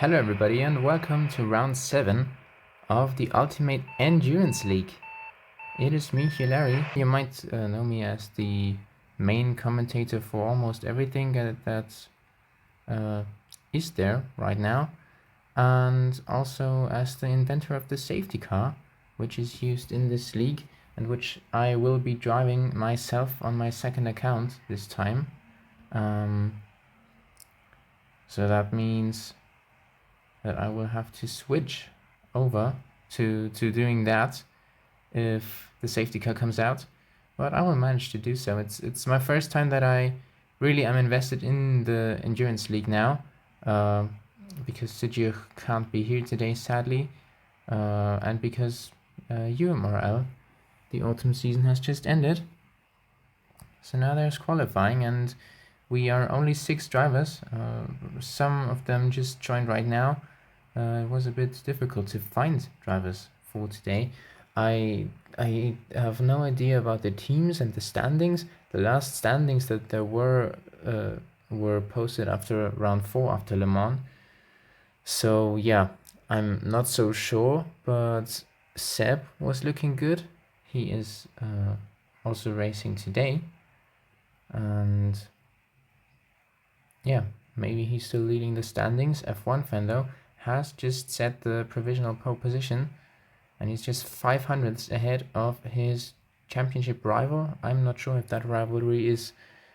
Hello everybody and welcome to round 7 of the Ultimate Endurance League. It is me, HUE Larry. You might know me as the main commentator for almost everything that is there right now, and also as the inventor of the safety car, which is used in this league and which I will be driving myself on my second account this time. So that means that I will have to switch over to doing that if the safety car comes out, but I will manage to do so. It's my first time that I really am invested in the Endurance League now, because Sigurd can't be here today, sadly, and because UMRL, the autumn season, has just ended. So now there's qualifying, and we are only 6 drivers. Some of them just joined right now. It was a bit difficult to find drivers for today. I have no idea about the teams and the standings. The last standings that there were posted after round 4 after Le Mans. So yeah, I'm not so sure, but Seb was looking good. He is also racing today, and yeah, maybe he's still leading the standings. F1 fan though has just set the provisional pole position, and he's just 500ths ahead of his championship rival. I'm not sure if that rivalry is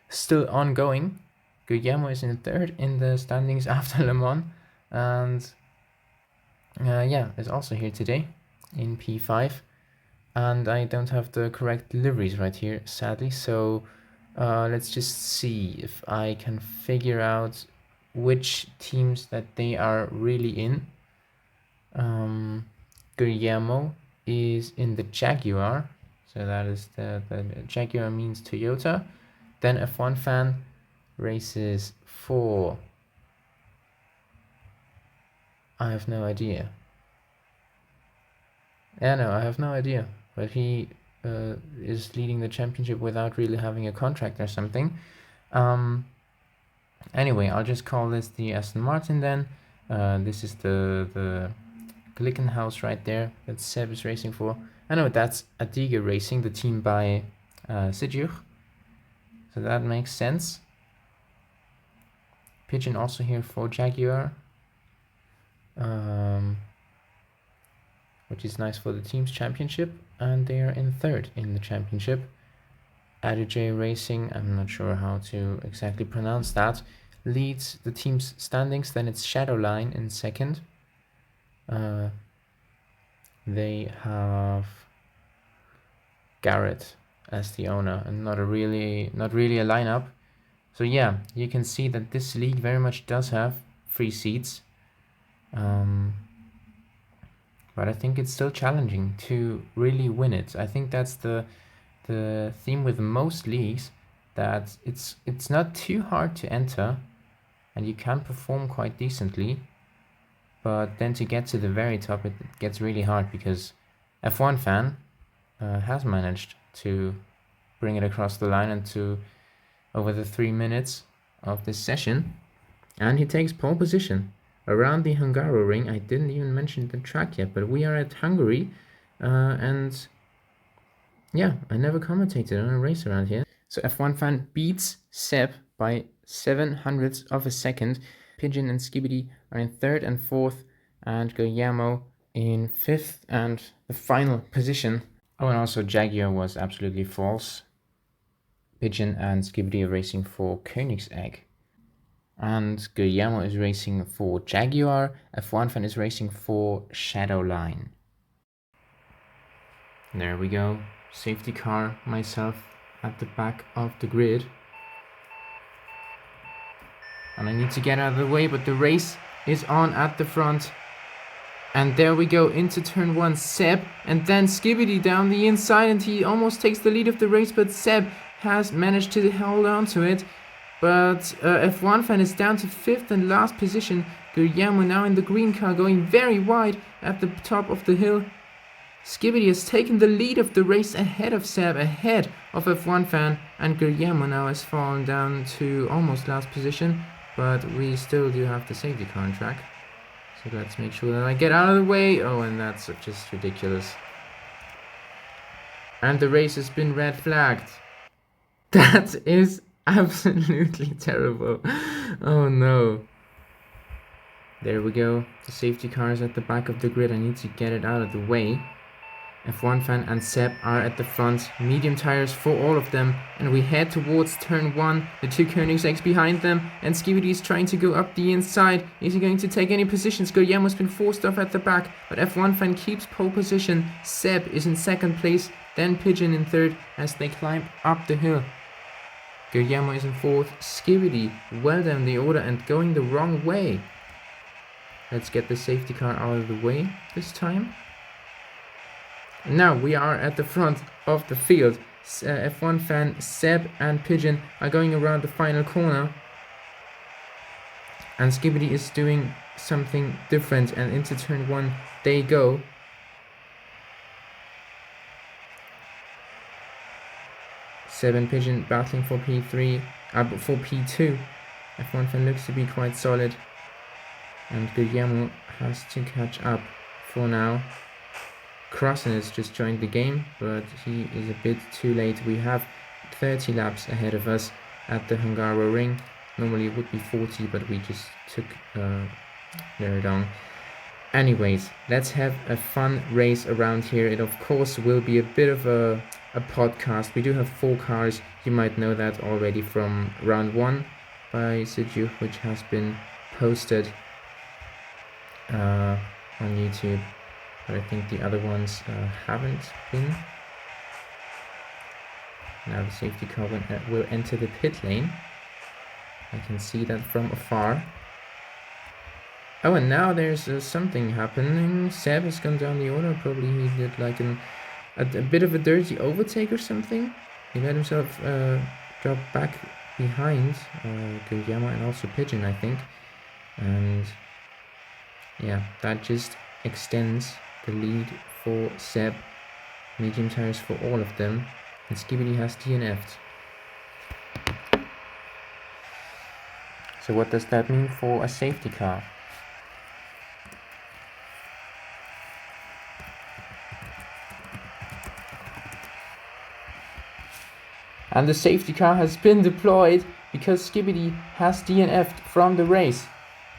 still ongoing. Guillermo is in 3rd in the standings after Le Mans, and yeah, is also here today in P5. And I don't have the correct liveries right here, sadly, so let's just see if I can figure out which teams that they are really in. Guillermo is in the Jaguar, so that is the Jaguar means Toyota. Then F1 fan races for, I have no idea. Yeah, no, I have no idea, but he is leading the championship without really having a contract or something. Anyway, I'll just call this the Aston Martin then. This is the Glickenhaus right there that Seb is racing for. I know that's Adiga Racing, the team by Sigurd. So that makes sense. Pigeon also here for Jaguar, which is nice for the team's championship, and they are in 3rd in the championship. Adij Racing, I'm not sure how to exactly pronounce that, leads the team's standings. Then it's Shadowline in 2nd. They have Garrett as the owner, and not really a lineup. So yeah, you can see that this league very much does have free seats, but I think it's still challenging to really win it. I think that's the theme with most leagues, that it's not too hard to enter and you can perform quite decently, but then to get to the very top it gets really hard, because F1 fan has managed to bring it across the line and to over the 3 minutes of this session, and he takes pole position around the Hungaroring. I didn't even mention the track yet, but we are at Hungary, and yeah, I never commentated on a race around here. So F1 fan beats Seb by 700ths of a second. Pigeon and Skibidi are in 3rd and 4th, and Guillermo in 5th and the final position. Oh, and also Jaguar was absolutely false. Pigeon and Skibidi are racing for Koenigseggs, and Guillermo is racing for Jaguar. F1 fan is racing for Shadowline. There we go. Safety car, myself at the back of the grid. And I need to get out of the way, but the race is on at the front. And there we go into turn 1, Seb, and then Skibidi down the inside, and he almost takes the lead of the race, but Seb has managed to hold on to it. But F1 fan is down to 5th and last position. Guillermo now in the green car, going very wide at the top of the hill. Skibidi has taken the lead of the race ahead of Seb, ahead of F1 fan, and Guillermo now has fallen down to almost last position, but we still do have the safety car on track. So let's make sure that I get out of the way. Oh, and that's just ridiculous. And the race has been red flagged. That is absolutely terrible. Oh no. There we go. The safety car is at the back of the grid. I need to get it out of the way. F1 fan and Seb are at the front, medium tires for all of them, and we head towards turn 1, the two Koenigseggs behind them, and Skibidi is trying to go up the inside. Is he going to take any positions? Guillermo's been forced off at the back, but F1 fan keeps pole position. Seb is in second place, then Pigeon in third as they climb up the hill. Guillermo is in fourth, Skibidi well down the order and going the wrong way. Let's get the safety car out of the way this time. Now we are at the front of the field. F1 fan, Seb and Pigeon are going around the final corner. And Skibidi is doing something different, and into turn 1 they go. Seb and Pigeon battling for P3, for P2. F1 fan looks to be quite solid. And Guillermo has to catch up for now. Crustunet just joined the game, but he is a bit too late. We have 30 laps ahead of us at the Hungaroring. Normally it would be 40, but we just took very long. Anyways, let's have a fun race around here. It of course will be a bit of a podcast. We do have 4 cars. You might know that already from round 1 by Sergio, which has been posted on YouTube. But I think the other ones haven't been. Now the safety car will enter the pit lane. I can see that from afar. Oh, and now there's something happening. Seb has gone down the order. Probably he did like a bit of a dirty overtake or something. He let himself drop back behind Guillermo and also Pigeon, I think. And yeah, that just extends the lead for Seb. Medium tires for all of them. And Skibidi has DNF'd. So what does that mean for a safety car? And the safety car has been deployed because Skibidi has DNF'd from the race.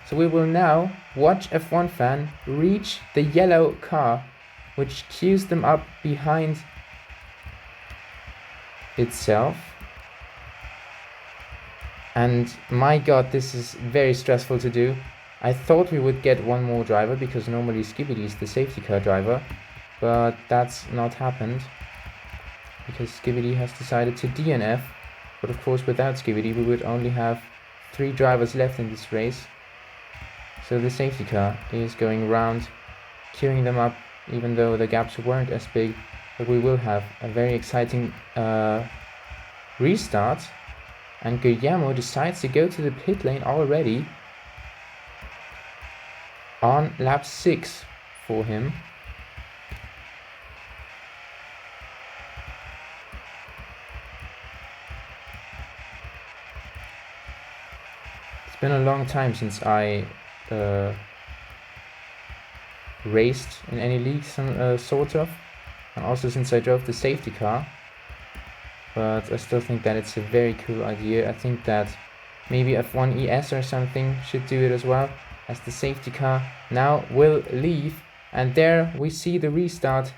So we will now watch F1 fan reach the yellow car, which queues them up behind itself. And my god, this is very stressful to do. I thought we would get one more driver because normally Skibidi is the safety car driver, but that's not happened because Skibidi has decided to DNF. But of course without Skibidi we would only have 3 drivers left in this race. So the safety car is going around, queuing them up, even though the gaps weren't as big. But we will have a very exciting restart. And Guillermo decides to go to the pit lane already on lap 6 for him. It's been a long time since I raced in any league, sort of, and also since I drove the safety car. But I still think that it's a very cool idea. I think that maybe F1 ES or something should do it as well, as the safety car now will leave. And there we see the restart.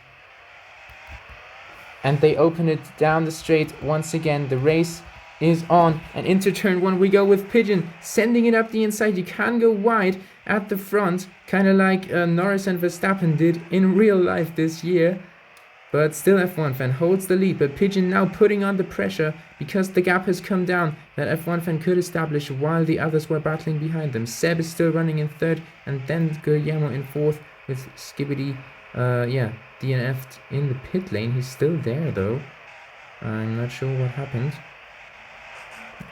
And they open it down the straight once again. The race is on, and into turn 1 we go with Pigeon, sending it up the inside. You can go wide at the front, kind of like Norris and Verstappen did in real life this year. But still F1 fan holds the lead, but Pigeon now putting on the pressure because the gap has come down that F1 fan could establish while the others were battling behind them. Seb is still running in third, and then Guillermo in fourth with Skibidi, DNF'd in the pit lane. He's still there though. I'm not sure what happened.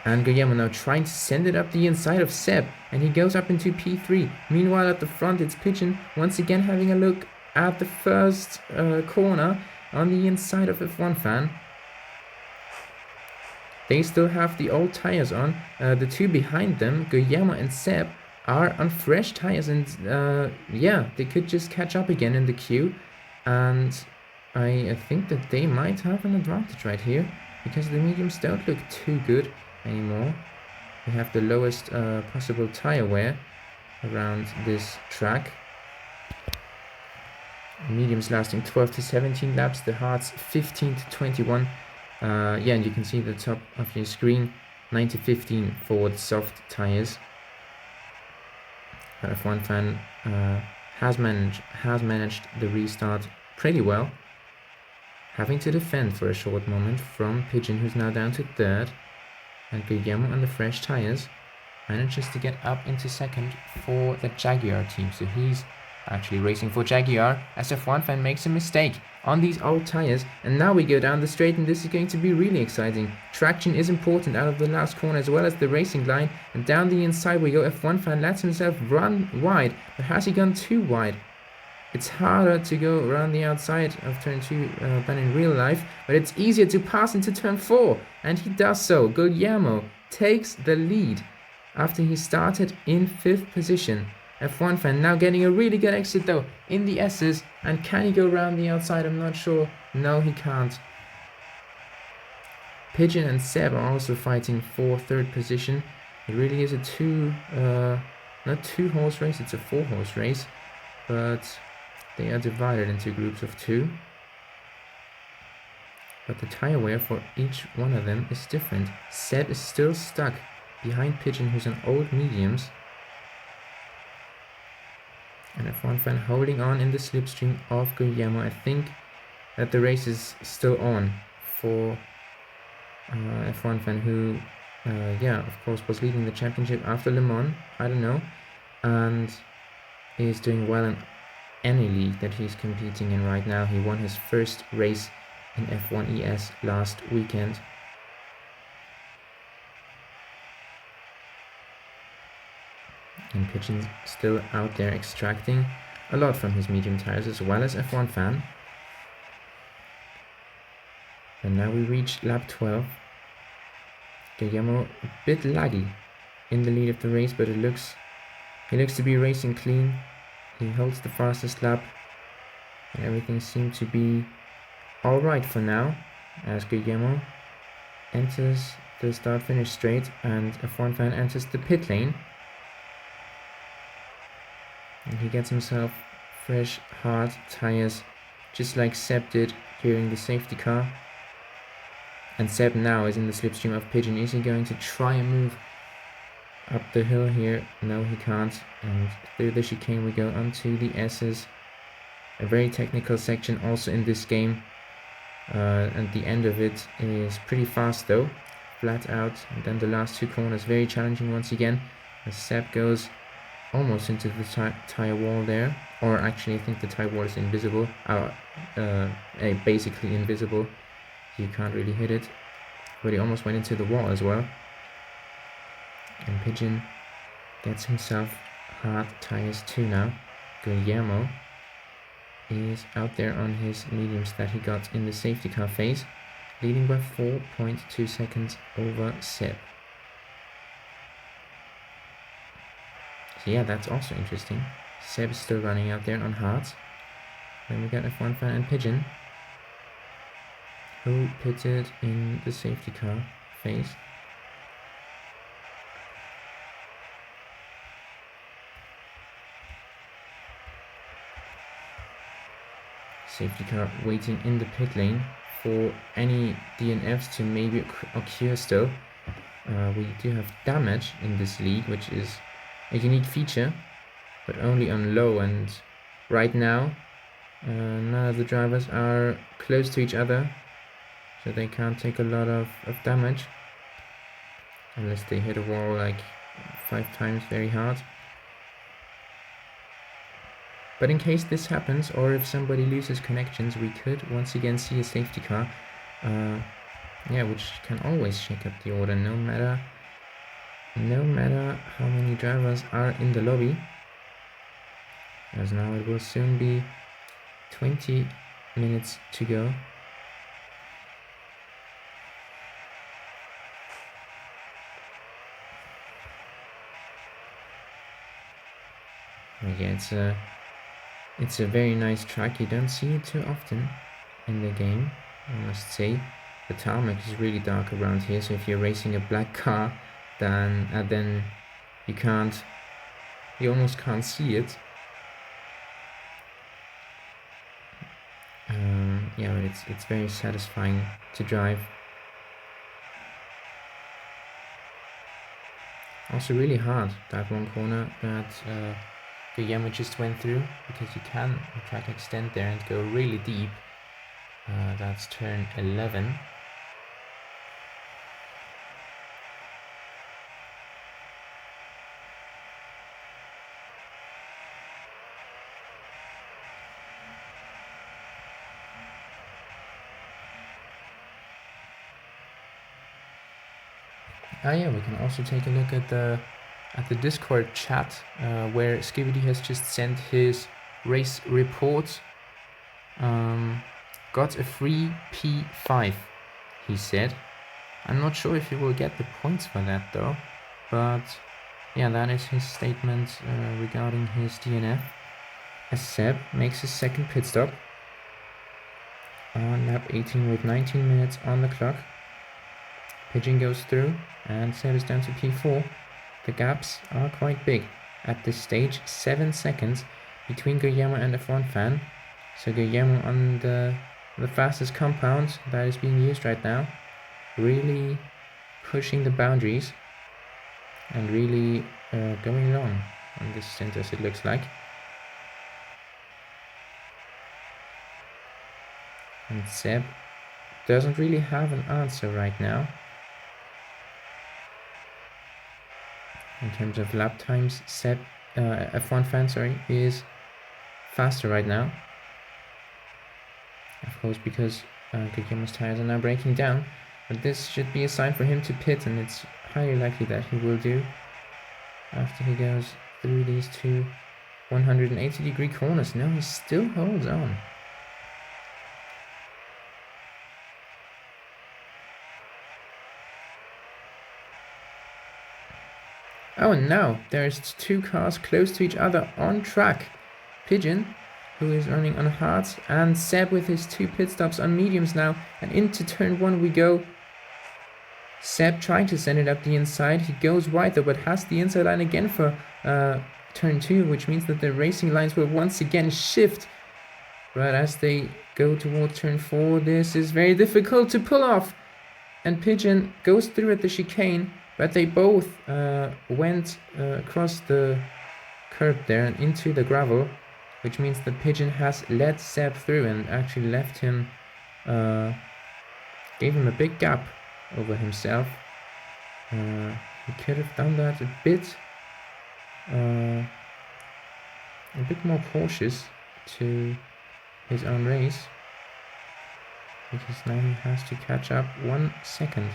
And Guillermo now trying to send it up the inside of Seb, and he goes up into P3. Meanwhile at the front it's Pigeon once again having a look at the first corner on the inside of F1 fan. They still have the old tires on. The two behind them, Guillermo and Seb, are on fresh tires, and yeah, they could just catch up again in the queue, and I think that they might have an advantage right here, because the mediums don't look too good anymore. We have the lowest possible tire wear around this track. Mediums lasting 12 to 17 laps, the hards 15 to 21. Yeah, and you can see the top of your screen, 9 to 15 for the soft tires. F1 fan has managed the restart pretty well, having to defend for a short moment from Pigeon, who's now down to third, and Guillermo on the fresh tires manages to get up into second for the Jaguar team. So he's actually racing for Jaguar as F1 fan makes a mistake on these old tires, and now we go down the straight, and this is going to be really exciting. Traction is important out of the last corner as well as the racing line, and down the inside we go. F1 fan lets himself run wide, but has he gone too wide? It's harder to go around the outside of turn 2 than in real life, but it's easier to pass into turn 4, and he does so. Guillermo takes the lead after he started in 5th position. F1 fan now getting a really good exit though in the S's, and can he go around the outside? I'm not sure. No, he can't. Pigeon and Seb are also fighting for 3rd position. It really is a not 2-horse race, it's a 4-horse race, but they are divided into groups of 2. But the tire wear for each one of them is different. Seb is still stuck behind Pigeon, who's on old mediums. And F1 fan holding on in the slipstream of Guillermo. I think that the race is still on for F1 fan, who, yeah, of course, was leading the championship after Le Mans. I don't know. And is doing well in any league that he's competing in right now. He won his first race in F1 ES last weekend. And Pigeon's still out there extracting a lot from his medium tires, as well as F1 fan. And now we reach lap 12. Guillermo a bit laggy in the lead of the race, but he looks to be racing clean. He holds the fastest lap, and everything seems to be alright for now, as Guillermo enters the start-finish straight, and F1 fan enters the pit lane. And he gets himself fresh, hard tires, just like Seb did during the safety car. And Seb now is in the slipstream of Pigeon. Is he going to try and move up the hill here? No, he can't. And through the chicane we go onto the S's. A very technical section also in this game. And the end of it is pretty fast though. Flat out. And then the last 2 corners very challenging once again, as Seb goes almost into the tire wall there, or actually I think the tire wall is invisible, basically invisible, you can't really hit it, but he almost went into the wall as well. And Pigeon gets himself hard tires too now. Guillermo is out there on his mediums that he got in the safety car phase, leading by 4.2 seconds over Seb. Yeah, that's also interesting. Seb is still running out there on hards. Then we got F1 fan and Pigeon, who pitted in the safety car phase. Safety car waiting in the pit lane for any DNFs to maybe occur still. We do have damage in this league, which is a unique feature, but only on low, and right now none of the drivers are close to each other, so they can't take a lot of damage unless they hit a wall like 5 times very hard. But in case this happens, or if somebody loses connections, we could once again see a safety car, yeah, which can always shake up the order no matter how many drivers are in the lobby, as now it will soon be 20 minutes to go. But yeah, it's a very nice track. You don't see it too often in the game, I must say. The tarmac is really dark around here, so if you're racing a black car, then you almost can't see it. Yeah, but it's very satisfying to drive. Also really hard, that one corner that Guillermo just went through, because you can try to extend there and go really deep. That's turn 11. Yeah, we can also take a look at the Discord chat, where Skibidi has just sent his race report. Got a free P5, he said. I'm not sure if he will get the points for that though, but yeah, that is his statement regarding his DNF. As Seb makes his second pit stop on lap 18 with 19 minutes on the clock. Pigeon goes through and Seb is down to P4. The gaps are quite big at this stage, 7 seconds between Guillermo and the front fan. So Guillermo on the fastest compound that is being used right now, really pushing the boundaries and really going long on this stint, as it looks like. And Seb doesn't really have an answer right now. In terms of lap times, Seb, F1 fan, sorry, is faster right now. Of course, because Guillermo's tires are now breaking down. But this should be a sign for him to pit, and it's highly likely that he will do after he goes through these two 180-degree corners. No, he still holds on. Oh, and now there's two cars close to each other on track. Pigeon, who is running on hards, and Seb with his two pit stops on mediums now, and into turn 1 we go. Seb trying to send it up the inside. He goes wide though, but has the inside line again for turn 2, which means that the racing lines will once again shift. But as they go towards turn 4, this is very difficult to pull off. And Pigeon goes through at the chicane, but they both went across the curb there and into the gravel, which means the Pigeon has let Seb through and actually left him, gave him a big gap over himself. He could have done that a bit more cautious to his own race, because now he has to catch up 1 second.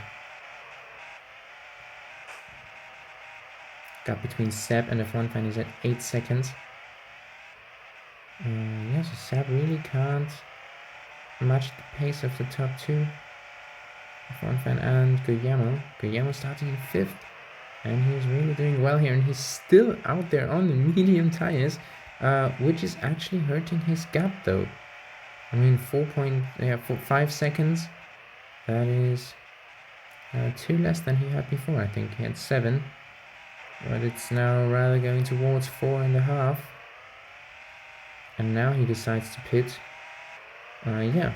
Gap between Seb and the front fan is at 8 seconds. Yeah, so Seb really can't match the pace of the top two. The front fan and Guillermo. Guillermo starting in 5th, and he's really doing well here, and he's still out there on the medium tires, which is actually hurting his gap though. I mean, 5 seconds. That is 2 less than he had before. I think he had 7. But it's now rather going towards 4.5. And now he decides to pit. Yeah.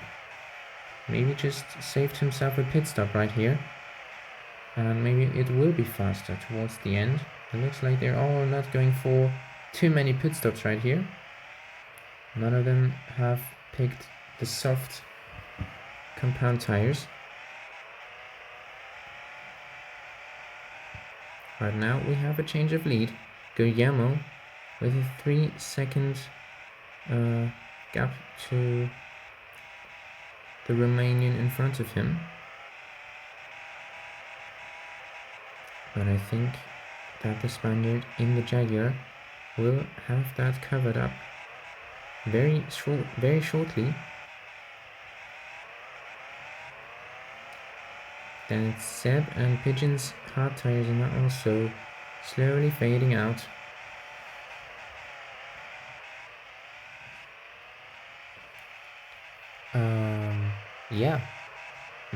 Maybe just saved himself a pit stop right here. And maybe it will be faster towards the end. It looks like they're all not going for too many pit stops right here. None of them have picked the soft compound tires. Right now we have a change of lead. Guillermo with a 3-second gap to the Romanian in front of him. But I think that the Spaniard in the Jaguar will have that covered up very shortly. Then it's Seb and Pigeon's hard tires are now also slowly fading out. Yeah,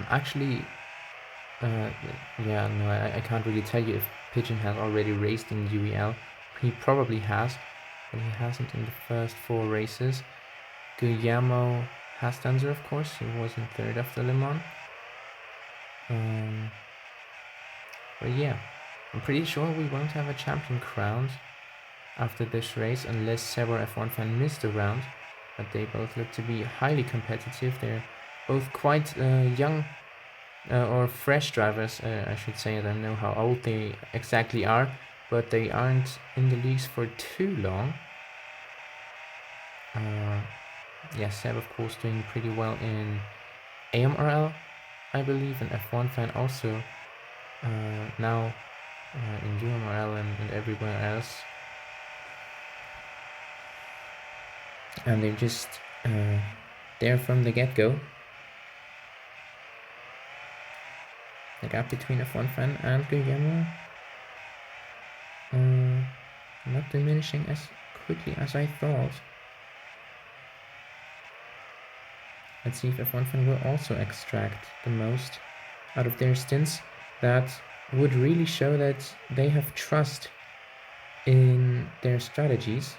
actually, yeah, no, I can't really tell you if Pigeon has already raced in UEL. He probably has, but he hasn't in the first 4 races. Guillermo has done so, of course. He was in 3rd after Le Mans. But yeah, I'm pretty sure we won't have a champion crowned after this race unless several F1 fans missed a round. But they both look to be highly competitive. They're both quite young or fresh drivers, I should say. I don't know how old they exactly are, but they aren't in the leagues for too long. Yeah, Seb, of course, doing pretty well in AMRL, I believe, and F1 fan also now in UMRL and everywhere else. And they're just there from the get-go. The gap between F1 fan and Guillermo not diminishing as quickly as I thought. Let's see if F1 fan will also extract the most out of their stints. That would really show that they have trust in their strategies.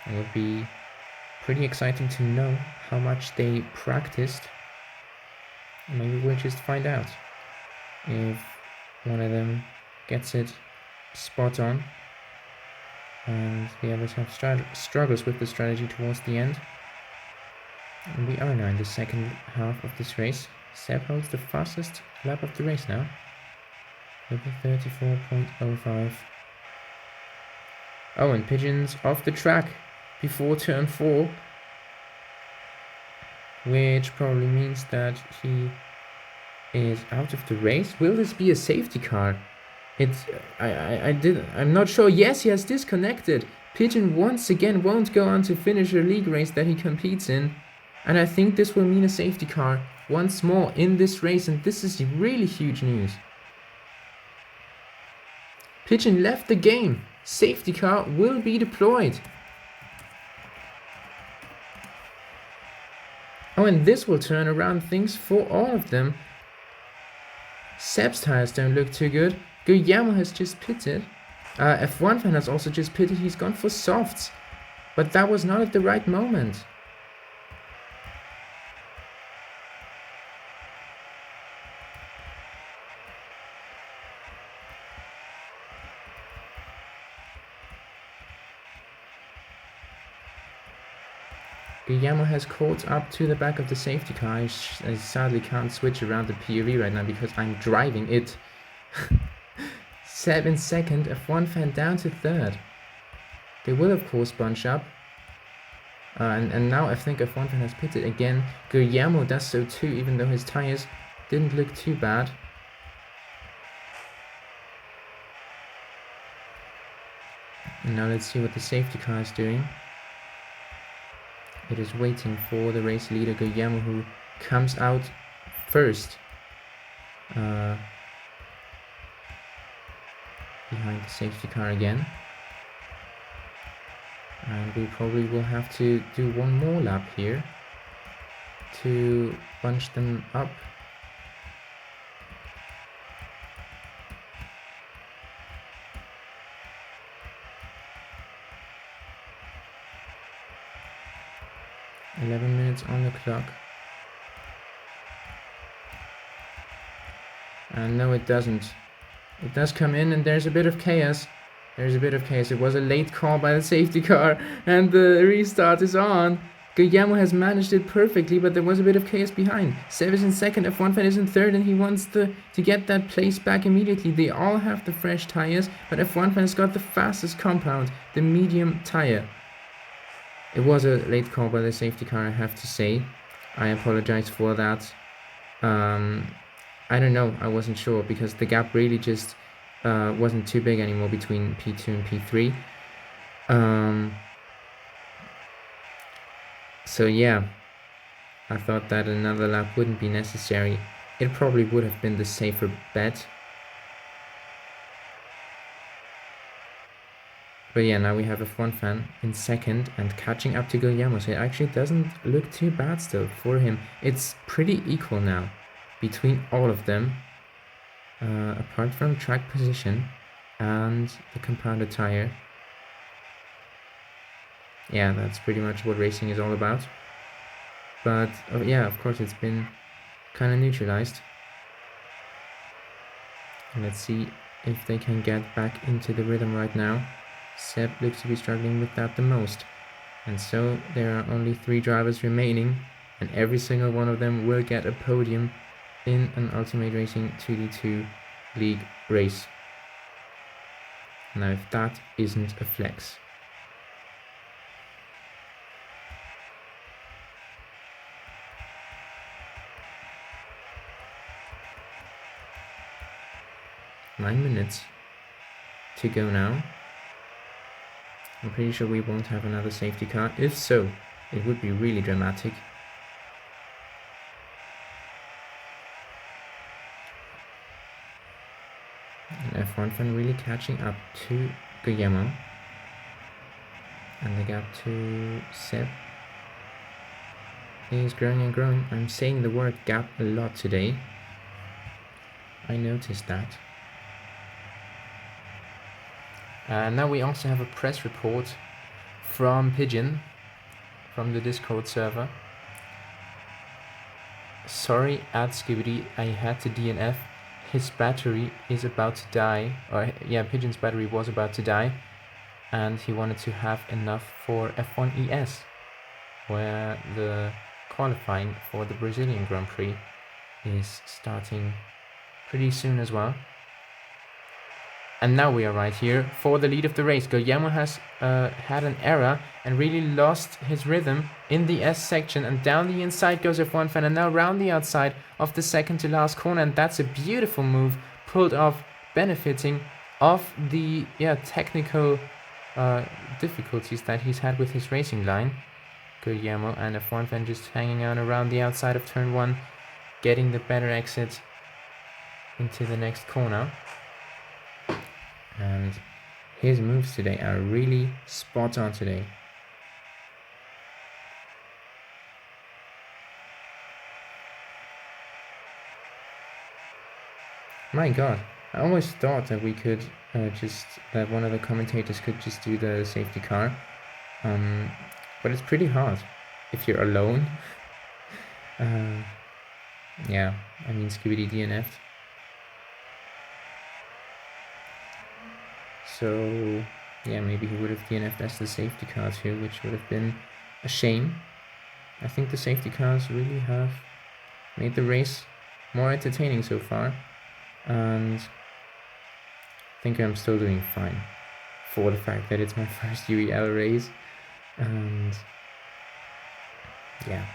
It would be pretty exciting to know how much they practiced. Maybe we'll just find out if one of them gets it spot on and the others have struggles with the strategy towards the end. And we are now in the second half of this race. Seb holds the fastest lap of the race now with a 34.05. Oh, and Pigeon's off the track before turn 4, which probably means that he is out of the race. Will this be a safety car? I'm not sure. Yes, he has disconnected. Pigeon once again won't go on to finish a league race that he competes in. And I think this will mean a safety car once more in this race, and this is really huge news. Pigeon left the game. Safety car will be deployed. Oh, and this will turn around things for all of them. Seb's tires don't look too good. Guillermo has just pitted. F1 fan has also just pitted. He's gone for softs. But that was not at the right moment. Guillermo has caught up to the back of the safety car. I sadly can't switch around the POV right now because I'm driving it. Seb in second, F1 fan down to third. They will of course bunch up. And now I think F1 fan has pitted again. Guillermo does so too, even though his tires didn't look too bad. And now let's see what the safety car is doing. It is waiting for the race leader Guillermo, who comes out first. Behind the safety car again. And we probably will have to do one more lap here to bunch them up. "11 minutes on the clock." And no, it doesn't. It does come in, and there's a bit of chaos. There's a bit of chaos. It was a late call by the safety car, and the restart is on. Guillermo has managed it perfectly, but there was a bit of chaos behind. Seb is in second, F1 fan is in third, and he wants to get that place back immediately. They all have the fresh tires, but F1 fan has got the fastest compound, the medium tire. It was a late call by the safety car, I have to say. I apologize for that. I don't know, I wasn't sure, because the gap really just wasn't too big anymore between P2 and P3. So yeah, I thought that another lap wouldn't be necessary. It probably would have been the safer bet. But yeah, now we have F1 fan in second and catching up to Guillermo. So it actually doesn't look too bad still for him. It's pretty equal now between all of them, apart from track position and the compounded tire. Yeah, that's pretty much what racing is all about. But yeah, of course, it's been kind of neutralized. And let's see if they can get back into the rhythm right now. Seb looks to be struggling with that the most. And so there are only 3 drivers remaining, and every single one of them will get a podium in an Ultimate Racing 2D2 League race. Now if that isn't a flex. Nine minutes to go now. I'm pretty sure we won't have another safety car. If so, it would be really dramatic. And F1 fan really catching up to Guillermo. And the gap to Seb is growing and growing. I'm saying the word gap a lot today. I noticed that. And now we also have a press report from Pigeon, from the Discord server. Sorry, Skibidi, I had to DNF. His battery is about to die. Or yeah, Pigeon's battery was about to die. And he wanted to have enough for F1 ES, where the qualifying for the Brazilian Grand Prix is starting pretty soon as well. And now we are right here for the lead of the race. Guillermo has had an error and really lost his rhythm in the S section, and down the inside goes F1 fan, and now round the outside of the second to last corner, and that's a beautiful move pulled off, benefiting of the technical difficulties that he's had with his racing line. Guillermo and F1 fan just hanging out around the outside of turn 1, getting the better exit into the next corner. And his moves today are really spot on today. My god, I always thought that we could that one of the commentators could just do the safety car. But it's pretty hard if you're alone. Yeah, I mean, Scooby DNF'd. So yeah, maybe he would have DNF'd as the safety car too, which would have been a shame. I think the safety cars really have made the race more entertaining so far, and I think I'm still doing fine for the fact that it's my first UEL race, and yeah,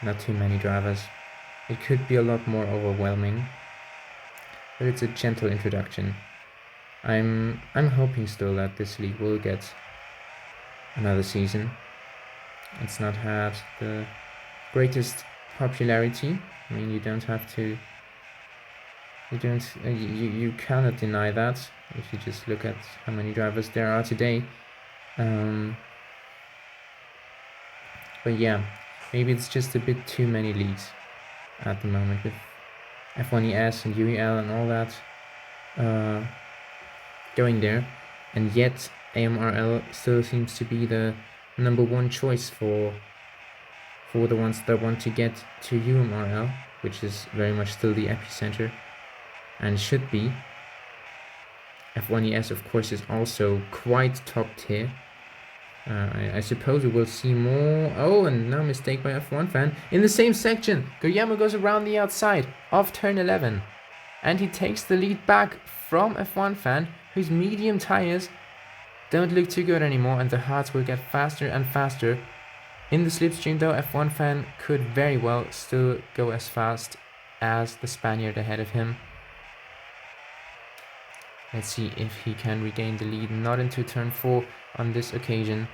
not too many drivers. It could be a lot more overwhelming, but it's a gentle introduction. I'm hoping still that this league will get another season. It's not had the greatest popularity. I mean, you don't have to. You cannot deny that if you just look at how many drivers there are today. But yeah, maybe it's just a bit too many leagues at the moment with F1 ES and UEL and all that going there, and yet AMRL still seems to be the number one choice for the ones that want to get to UMRL, which is very much still the epicenter and should be. F1 ES of course is also quite top tier. I suppose we will see more. Oh, and now mistake by F1 fan in the same section. Guillermo goes around the outside of turn 11, and he takes the lead back from F1 fan, whose medium tires don't look too good anymore, and the hards will get faster and faster. In the slipstream though, F1 fan could very well still go as fast as the Spaniard ahead of him. Let's see if he can regain the lead, not into turn 4 on this occasion.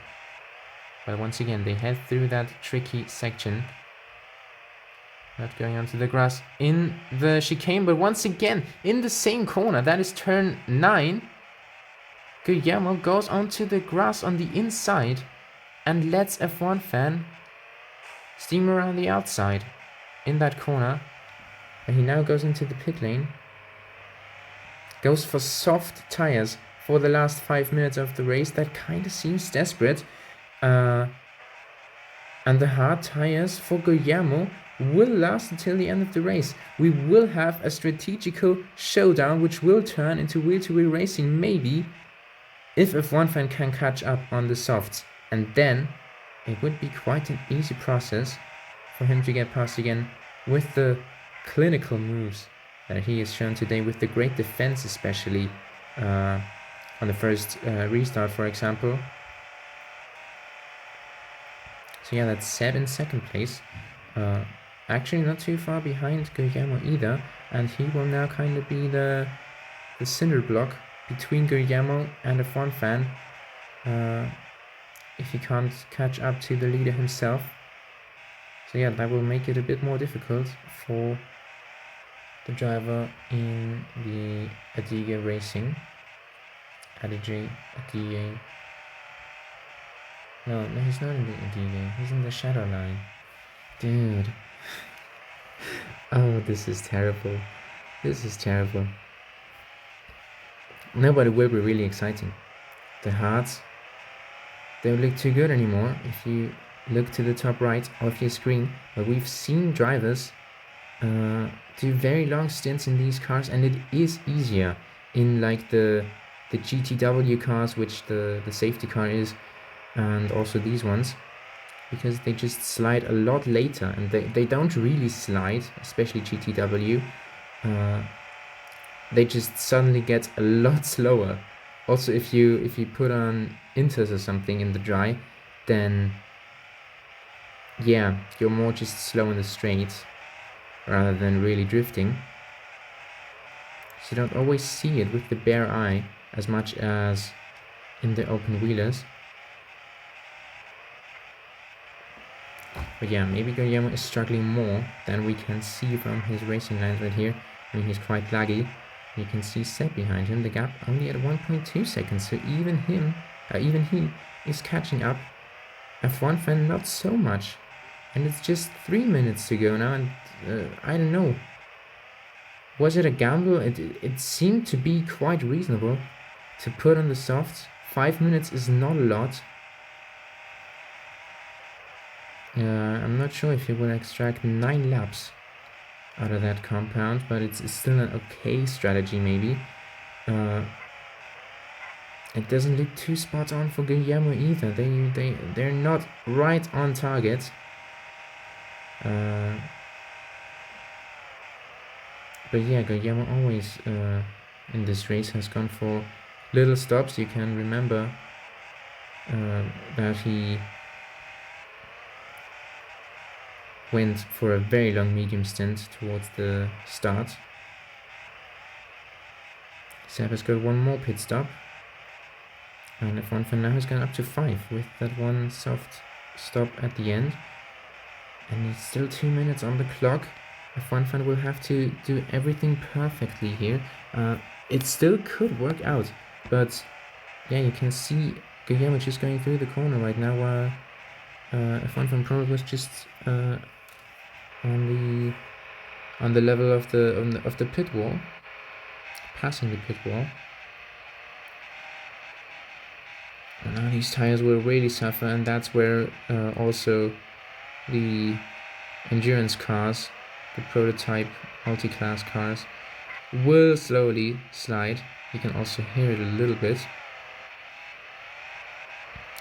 But once again, they head through that tricky section. Not going onto the grass in the chicane, but once again in the same corner. That is turn 9. Guillermo goes onto the grass on the inside and lets F1 fan steam around the outside in that corner. And he now goes into the pit lane. Goes for soft tires for the last 5 minutes of the race. That kind of seems desperate. And the hard tires for Guillermo will last until the end of the race. We will have a strategical showdown which will turn into wheel-to-wheel racing maybe if F1 fan can catch up on the softs. And then it would be quite an easy process for him to get past again with the clinical moves that he has shown today, with the great defense especially on the first restart, for example. So yeah, that's Seb in second place. Actually not too far behind Guillermo either, and he will now kind of be the cinder block between Guillermo and F1 fan if he can't catch up to the leader himself. So yeah, that will make it a bit more difficult for the driver in the Adiga Racing. Adiga. No, he's not in the Adiga. He's in the Shadow Line. Dude. Oh, this is terrible. This is terrible. No, but it will be really exciting. The hards don't look too good anymore if you look to the top right of your screen. But we've seen drivers do very long stints in these cars, and it is easier in like the GTW cars, which the safety car is, and also these ones, because they just slide a lot later, and they don't really slide, especially GTW. They just suddenly get a lot slower. Also, if you put on inters or something in the dry, then yeah, you're more just slow in the straights rather than really drifting. So you don't always see it with the bare eye as much as in the open wheelers. But yeah, maybe Guillermo is struggling more than we can see from his racing lines right here. I mean, he's quite laggy. You can see Seb behind him, the gap only at 1.2 seconds, so even he is catching up. F1 fan not so much, and it's just 3 minutes to go now, and I don't know. Was it a gamble? It seemed to be quite reasonable to put on the softs. 5 minutes is not a lot. I'm not sure if he will extract 9 laps out of that compound, but it's still an okay strategy maybe. It doesn't look too spot on for Guillermo either. They're not right on target. But yeah, Guillermo always in this race has gone for little stops. You can remember that he went for a very long medium stint towards the start. Seb has got one more pit stop, and F1 fan now has gone up to 5 with that one soft stop at the end, and it's still 2 minutes on the clock. F1 fan will have to do everything perfectly here. It still could work out, but yeah, you can see Guillermo just going through the corner right now, while F1 fan probably was just on the level of the pit wall, passing the pit wall. And now these tires will really suffer, and that's where also the endurance cars, the prototype multi-class cars, will slowly slide. You can also hear it a little bit.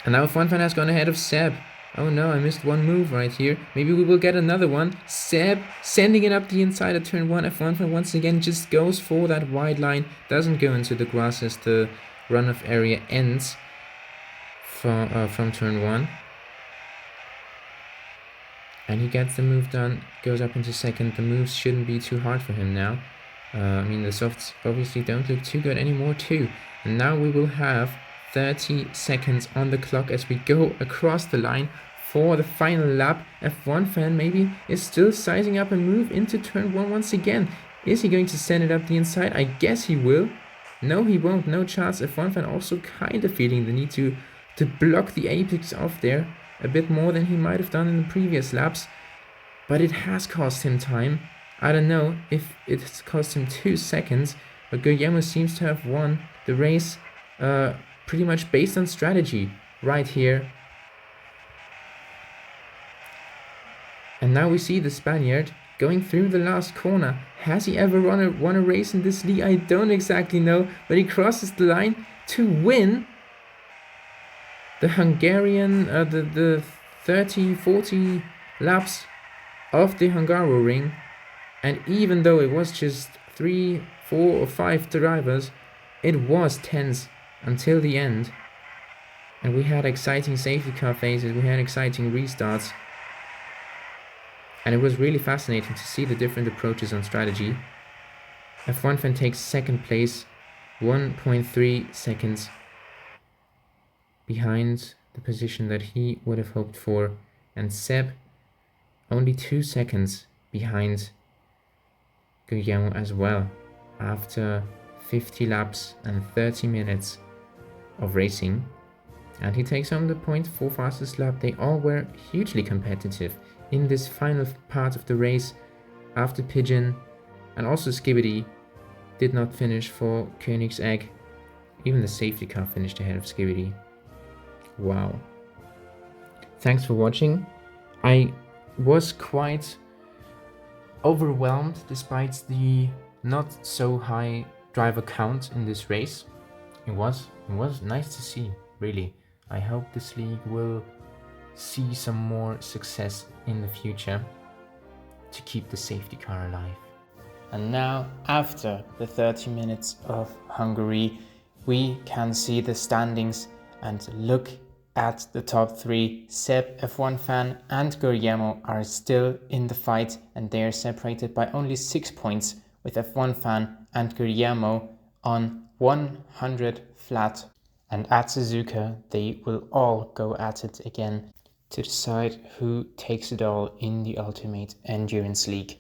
And now F1 fan has gone ahead of Seb. Oh no, I missed one move right here. Maybe we will get another one. Seb sending it up the inside of turn 1. F1 fan once again just goes for that wide line. Doesn't go into the grass as the runoff area ends from turn 1. And he gets the move done, goes up into second. The moves shouldn't be too hard for him now. I mean, the softs obviously don't look too good anymore too. And now we will have 30 seconds on the clock as we go across the line for the final lap. F1 fan maybe is still sizing up a move into turn 1 once again. Is he going to send it up the inside? I guess he will. No, he won't. No chance. F1 fan also kind of feeling the need to block the apex off there a bit more than he might have done in the previous laps. But it has cost him time. I don't know if it's cost him 2 seconds, but Guillermo seems to have won the race pretty much based on strategy right here. And now we see the Spaniard going through the last corner. Has he ever won a race in this league? I don't exactly know, but he crosses the line to win the Hungarian, the 30, 40 laps of the Hungaroring. And even though it was just 3, 4 or 5 drivers, it was tense until the end. And we had exciting safety car phases, we had exciting restarts. And it was really fascinating to see the different approaches on strategy. F1 fan takes second place, 1.3 seconds behind the position that he would have hoped for. And Seb only 2 seconds behind Guillermo as well, after 50 laps and 30 minutes of racing. And he takes home the point for fastest lap. They all were hugely competitive in this final part of the race. After Pigeon and also Skibbity did not finish for Koenigsegg. Even the safety car finished ahead of Skibbity. Wow. Thanks for watching. I was quite overwhelmed despite the not so high driver count in this race. It was nice to see, really. I hope this league will see some more success in the future to keep the safety car alive. And now, after the 30 minutes of Hungary, we can see the standings and look at the top 3. Seb, F1 fan, and Guillermo are still in the fight, and they are separated by only 6 points, with F1 fan and Guillermo on 100 flat. And at Suzuka, they will all go at it again to decide who takes it all in the Ultimate Endurance League.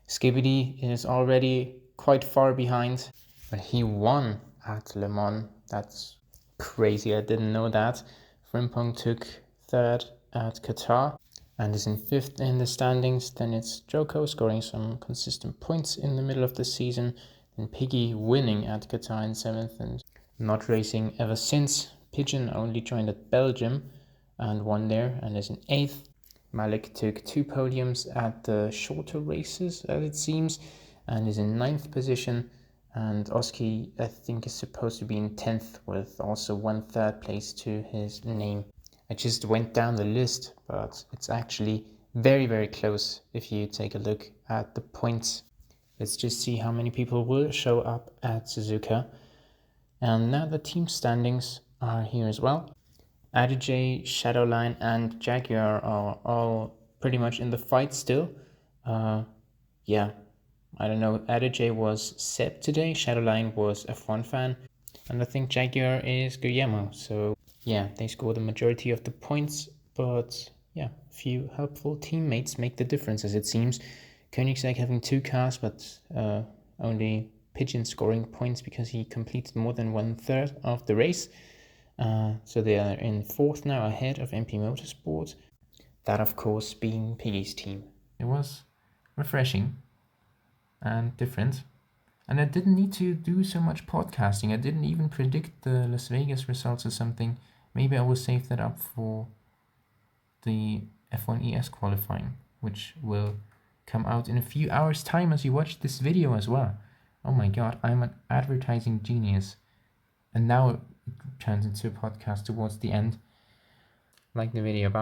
Skibbity is already quite far behind, but he won at Le Mans. That's crazy, I didn't know that. Frimpong took 3rd at Qatar and is in 5th in the standings. Then it's Joko scoring some consistent points in the middle of the season. Then Piggy winning at Qatar in 7th and not racing ever since. Pigeon only joined at Belgium and won there and is in 8th. Malik took 2 podiums at the shorter races, as it seems, and is in 9th position. And Oski, I think, is supposed to be in 10th with also 1 third place to his name. I just went down the list, but it's actually very, very close if you take a look at the points. Let's just see how many people will show up at Suzuka. And now the team standings are here as well. ADJ, Shadowline and Jaguar are all pretty much in the fight still. Yeah, I don't know, ADJ was Seb today, Shadowline was F1 fan, and I think Jaguar is Guillermo. So yeah, they score the majority of the points, but yeah, a few helpful teammates make the difference, as it seems. Koenigsegg having 2 cars, but only Pigeon scoring points because he completed more than 1/3 of the race. So they are in 4th now, ahead of MP Motorsport. That, of course, being Piggy's team. It was refreshing and different. And I didn't need to do so much podcasting. I didn't even predict the Las Vegas results or something. Maybe I will save that up for the F1 ES qualifying, which will come out in a few hours' time as you watch this video as well. Oh my god, I'm an advertising genius. And now it turns into a podcast towards the end. Like the video. Bye.